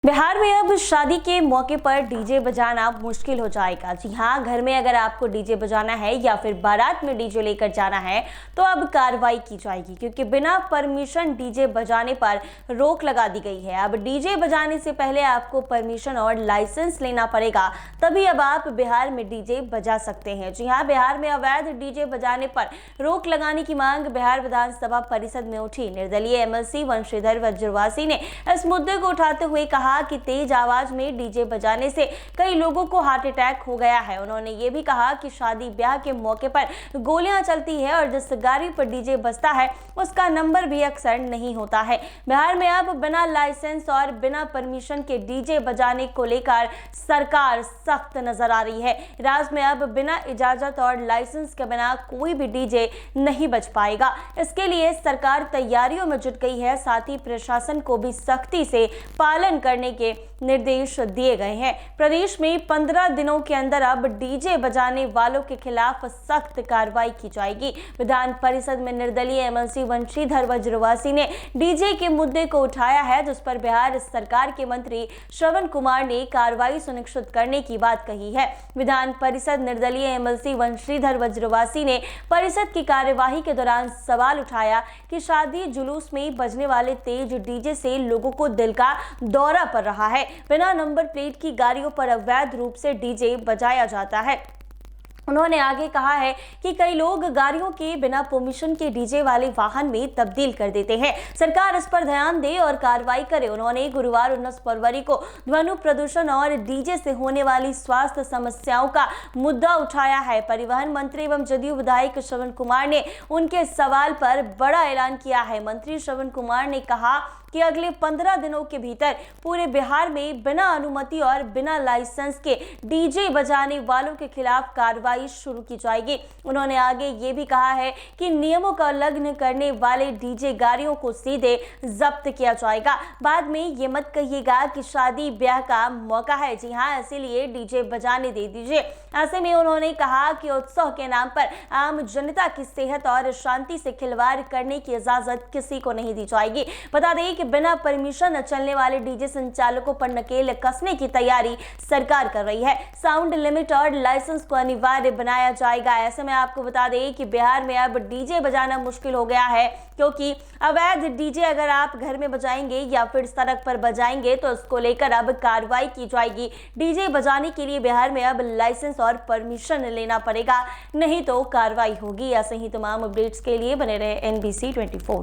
बिहार में अब शादी के मौके पर डीजे बजाना मुश्किल हो जाएगा। जी हाँ, घर में अगर आपको डीजे बजाना है या फिर बारात में डीजे लेकर जाना है तो अब कार्रवाई की जाएगी, क्योंकि बिना परमिशन डीजे बजाने पर रोक लगा दी गई है। अब डीजे बजाने से पहले आपको परमिशन और लाइसेंस लेना पड़ेगा, तभी अब आप बिहार में डीजे बजा सकते हैं। जी हाँ, बिहार में अवैध डीजे बजाने पर रोक लगाने की मांग बिहार विधानसभा परिषद में उठी। निर्दलीय एमएलसी वंशीधर वज्रवासी ने इस मुद्दे को उठाते हुए कहा कि तेज आवाज में डीजे बजाने से कई लोगों को हार्ट अटैक हो गया है। उन्होंने ये भी कहा कि शादी ब्याह के मौके पर गोलियां चलती है और जिस गाड़ी पर डीजे बजता है उसका नंबर भी अक्सर नहीं होता है। बिहार में अब बिना लाइसेंस और बिना परमिशन के डीजे बजाने को लेकर सरकार सख्त नजर आ रही है। राज्य में अब बिना इजाजत और लाइसेंस के बिना कोई भी डीजे नहीं बज पाएगा। इसके लिए सरकार तैयारियों में जुट गई है। साथ ही प्रशासन को भी सख्ती से पालन करने के निर्देश दिए गए हैं। प्रदेश में 15 दिनों के अंदर अब डीजे बजाने वालों के खिलाफ सख्त कार्रवाई की जाएगी। विधान परिषद में निर्दलीय एमएलसी वंशीधर वज्रवासी ने डीजे के मुद्दे को उठाया है, जिस पर बिहार सरकार के मंत्री श्रवण कुमार ने कार्रवाई सुनिश्चित करने की बात कही है। विधान परिषद निर्दलीय एमएलसी वंशीधर वज्रवासी ने परिषद की कार्यवाही के दौरान सवाल उठाया कि शादी जुलूस में बजने वाले तेज डीजे से लोगों को दिल का दौरा पड़ रहा है। बिना नंबर प्लेट की गाड़ियों पर अवैध रूप से डीजे बजाया जाता है। उन्होंने आगे कहा है कि कई लोग गाड़ियों के बिना परमिशन के डीजे वाले वाहन में तब्दील कर देते हैं। सरकार इस पर ध्यान दे और कार्रवाई करे। उन्होंने गुरुवार 19 फरवरी को ध्वनि प्रदूषण और डीजे से होने वाली स्वास्थ्य समस्याओं का मुद्दा उठाया है। परिवहन मंत्री एवं जदयू विधायक श्रवण कुमार ने उनके सवाल पर बड़ा ऐलान किया है। मंत्री श्रवण कुमार ने कहा कि अगले 15 दिनों के भीतर पूरे बिहार में बिना अनुमति और बिना लाइसेंस के डीजे बजाने वालों के खिलाफ कार्रवाई शुरू की जाएगी। उन्होंने आगे ये भी कहा है कि नियमों का उल्लंघन करने वाले डीजे गाड़ियों को सीधे जब्त किया जाएगा। बाद में ये मत कहिएगा कि शादी ब्याह का मौका है। जी हाँ, इसीलिए डीजे बजाने दे दीजिए। ऐसे में उन्होंने कहा कि उत्सव के नाम पर आम जनता की सेहत और शांति से खिलवाड़ करने की इजाजत किसी को नहीं दी जाएगी। बता दें कि बिना परमिशन चलने वाले डीजे संचालकों पर नकेल कसने की तैयारी सरकार कर रही है। साउंड लिमिट और लाइसेंस को अनिवार्य बनाया जाएगा। ऐसे में आपको बता दें कि बिहार में अब डीजे बजाना मुश्किल हो गया है, क्योंकि अवैध डीजे अगर आप घर में बजाएंगे या फिर सड़क पर बजाएंगे तो इसको लेकर अब कार्रवाई की जाएगी। डीजे बजाने के लिए बिहार में अब लाइसेंस और परमिशन लेना पड़ेगा, नहीं तो कार्रवाई होगी। ऐसे ही तमाम अपडेट्स के लिए बने रहे NBC 24।